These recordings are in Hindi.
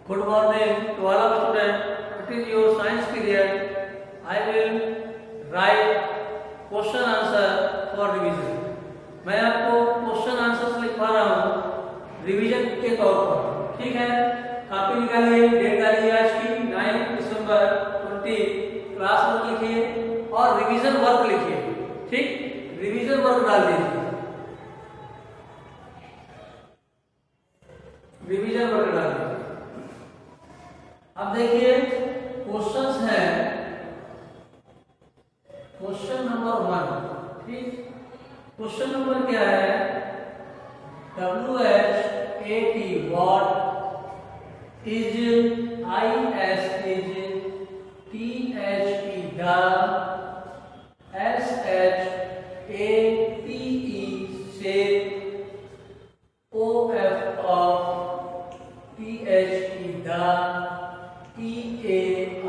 Good morning to all of students. It is your science period. I will write question answer for revision. मैं आपको क्वेश्चन आंसर्स लिखवा रहा हूँ रिवीजन के तौर पर, ठीक है। कॉपी निकालिए, डेट डालिए आज की 9 दिसंबर 20, क्लास वर्क लिखिए और रिवीजन वर्क लिखिए, ठीक। रिवीजन वर्क डाल दीजिए, रिवीजन वर्क डाल दीजिए। अब देखिए क्वेश्चंस है, क्वेश्चन नंबर 1, ठीक। क्वेश्चन नंबर क्या है? WHAT what is IS is THE the SHAPE shape OF of THE the EARTHR।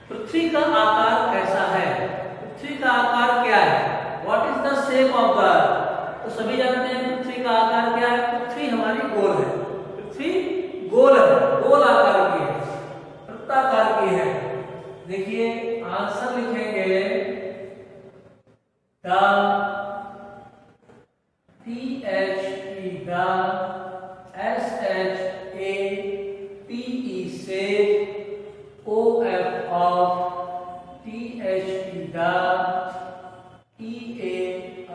पृथ्वी का आकार कैसा है? पृथ्वी का आकार क्या है? What is the shape of the earth? तो सभी जानते हैं पृथ्वी का आकार क्या है। पृथ्वी हमारी गोल है, पृथ्वी गोल है, गोल आकार की है, वृत्ताकार की है। देखिए आंसर लिखेंगे the THE the SHAPE shape OF of THE the EARTH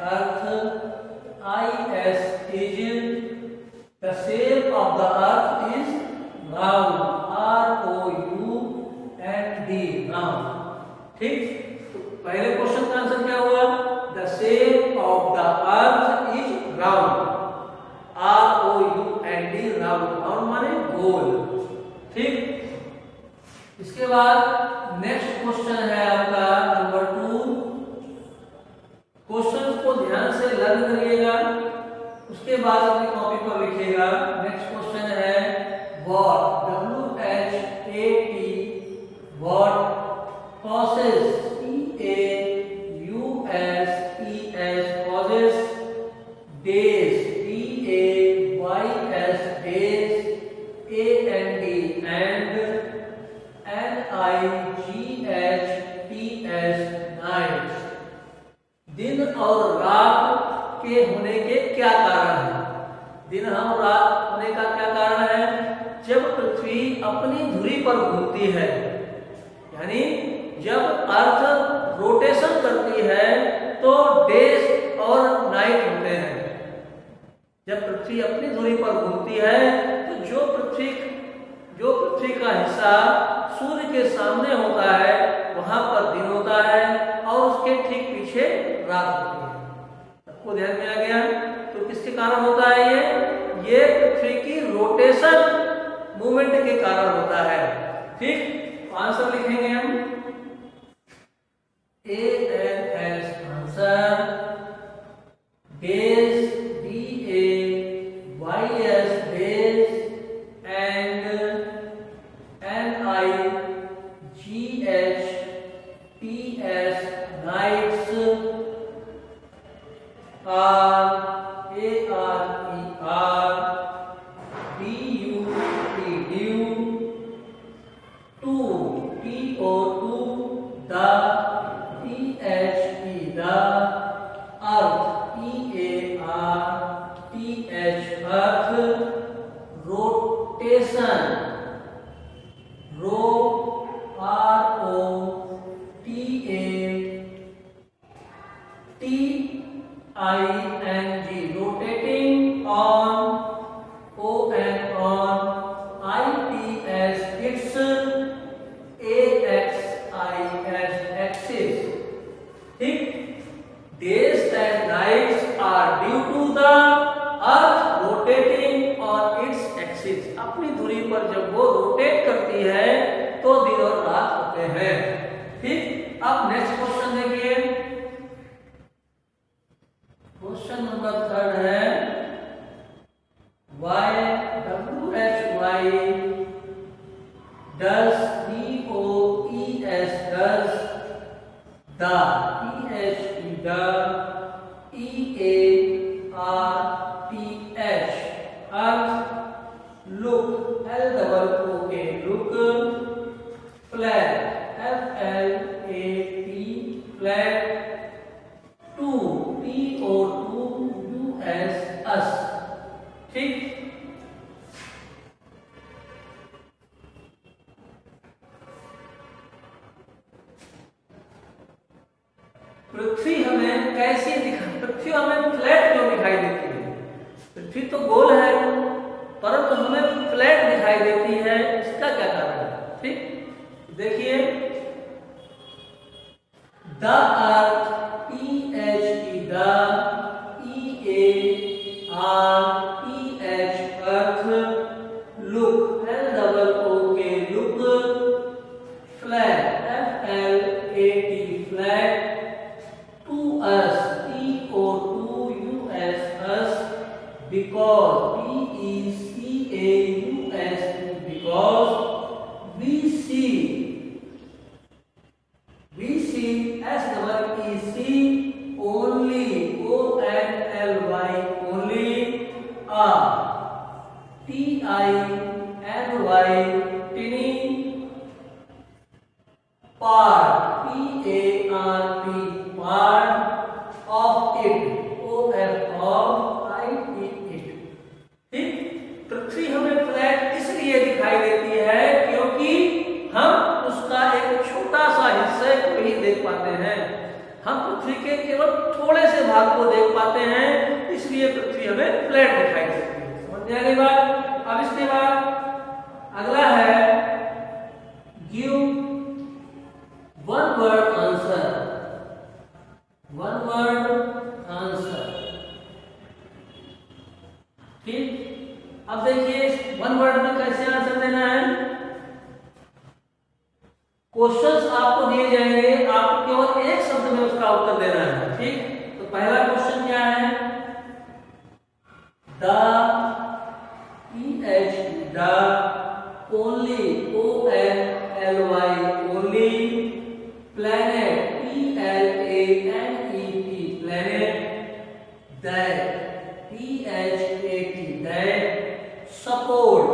earth IS is the shape of the earth is round ROUND round, ठीक। तो पहले क्वेश्चन का आंसर क्या हुआ? The shape of the earth is round ROUND round, round माने गोल, ठीक। इसके बाद नेक्स्ट क्वेश्चन है आपका नंबर 2। क्वेश्चंस को ध्यान से लर्न करिएगा, उसके बाद अपनी कॉपी पर लिखिएगा। नेक्स्ट क्वेश्चन है what WHAT causes causes days DAYS days and NIGHTS nights। दिन और रात के होने के क्या कारण है? दिन और रात होने का क्या कारण है? जब पृथ्वी अपनी धुरी पर घूमती है, यानी जब अर्थ रोटेशन करती है तो डेज और नाइट होते हैं। जब पृथ्वी अपनी धुरी पर घूमती है तो जो पृथ्वी का हिस्सा सूर्य के सामने होता है वहां पर दिन होता है और उसके ठीक पीछे रात होती है। सबको ध्यान में आ गया? तो किसके कारण होता है ये पृथ्वी की रोटेशन मूवमेंट के कारण होता है, ठीक। आंसर लिखेंगे हम ANS answer, days DAYS days and NIGHTS nights rotating on IPS its axis, ठीक। Days and nights are due to the earth rotating on its axis। अपनी धुरी पर जब वो रोटेट करती है तो दिन और रात होते हैं, ठीक। अब नेक्स्ट क्वेश्चन देखिए, क्वेश्चन नंबर 3 है WHY does DOES does the EHE the EAR पृथ्वी हमें कैसी पृथ्वी हमें फ्लैट क्यों दिखाई देती है? पृथ्वी तो गोल है परंतु हमें फ्लैट दिखाई देती है, इसका क्या कारण है? ठीक, देखिए the earth EHE the EARTH earth look LOOK look flat FLAT flat to us TO2US us because BECAUS because we see SEEC only ONLY only TINY tiny part PART part of it OF of it। ठीक, पृथ्वी हमें फ्लैट इसलिए दिखाई देती है क्योंकि हम उसका एक छोटा सा हिस्से को ही देख पाते हैं। हम पृथ्वी के केवल थोड़े से भाग को देख पाते हैं, इसलिए पृथ्वी हमें फ्लैट दिखाई देती है। समझ में आ गई बात? अब इसके बाद अगला है give one word answer. One word answer. ठीक, अब देखिए वन वर्ड में कैसे आंसर देना है। क्वेश्चंस आपको दिए जाएंगे, आपको केवल एक शब्द में उसका उत्तर देना है। ठीक, तो पहला क्वेश्चन क्या है? The the only ONLY only planet PLANET planet that PHAT that support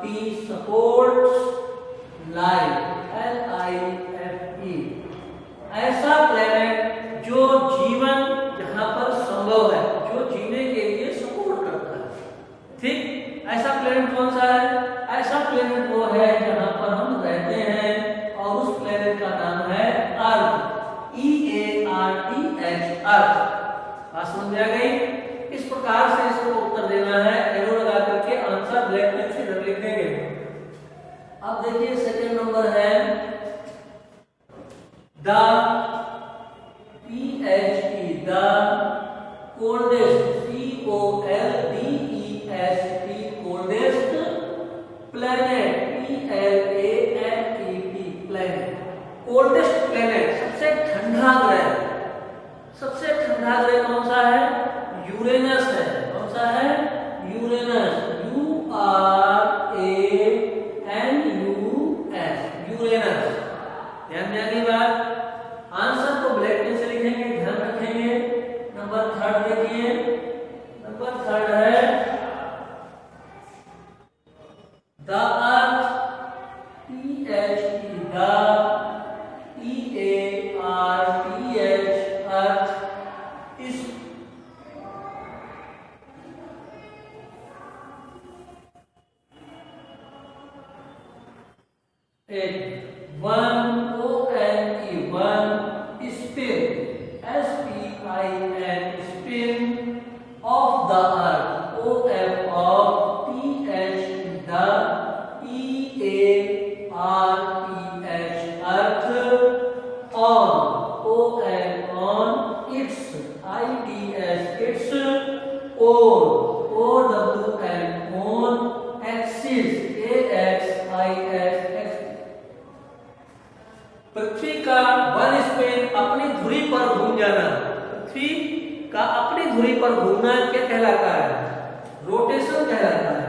SUPPORT supports life LIFE ऐसा प्लेनेट जो जीवन जहां पर संभव है, जो जीने के लिए सपोर्ट करता है। ठीक, ऐसा प्लेनेट कौन सा है? ऐसा प्लेनेट वो है जहां पर हम रहते हैं और उस प्लेनेट का नाम है अर्थ EARTH अर्थ। बात समझ में आ गई? इस प्रकार से इसको उत्तर देना है, एरो लगा करके आंसर ब्लैक पेन से इधर लिख देंगे। अब देखिए सेकंड नंबर है the PHE the coldest COLDEST coldest planet PLANET planet. Coldest planet सबसे ठंडा ग्रह। सबसे ठंडा ग्रह कौन सा है? यूरेनस है। कौन सा है? Uranus URANUS Uranus. ध्यान में आ गई बात? आंसर को ब्लैक पेन से लिखेंगे, ध्यान रखेंगे। नंबर थर्ड देखिए, नंबर थर्ड है the earth PHE the EARTH earth is one spin SPIN spin of the earth OF of PH the EARTH earth on on its IDS its own OWN axis AXIS पृथ्वी का वन स्पिन अपनी धुरी पर घूम जाना। पृथ्वी का अपनी धुरी पर घूमना क्या कहलाता है? रोटेशन कहलाता है।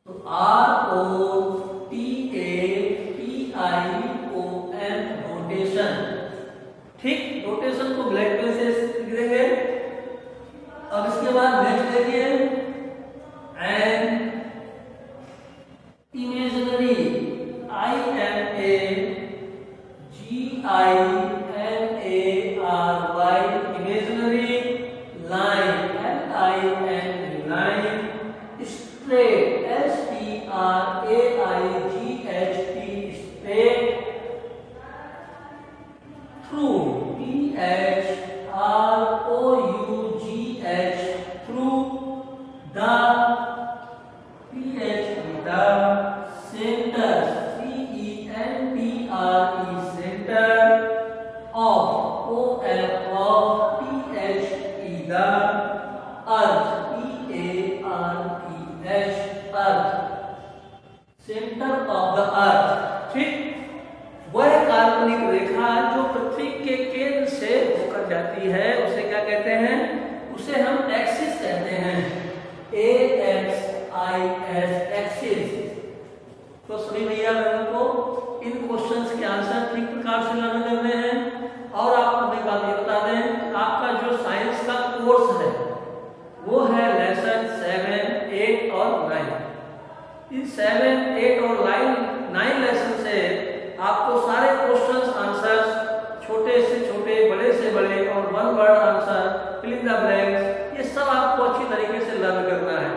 तो ROTATION रोटेशन। ठीक, रोटेशन को ब्लैक पेन से लिख देंगे। अब इसके बाद नेक्स्ट देखिए an imaginary IMAGINARY imaginary line line straight STRAIGHT straight centre of the earth. ठीक, वह काल्पनिक रेखा जो पृथ्वी के केंद्र से होकर जाती है उसे क्या कहते हैं? उसे हम एक्सिस कहते हैं, AXIS, एक्सिस। तो सभी भैया बहनों को इन क्वेश्चंस के आंसर ठीक प्रकार से लर्न करने हैं। और आपको एक बात ये बता दें, आपका जो साइंस का कोर्स है वो है लेसन 7, 8 और 9। इन 7, 8 और 9 लेसन से आपको सारे क्वेश्चंस आंसर्स, छोटे से छोटे, बड़े से बड़े, और one word answer, fill in the blanks, ये सब आपको अच्छी तरीके से लर्न करना है।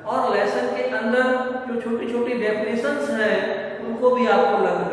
और लेसन के अंदर जो छोटी छोटी डेफिनेशंस हैं उनको भी आपको लर्न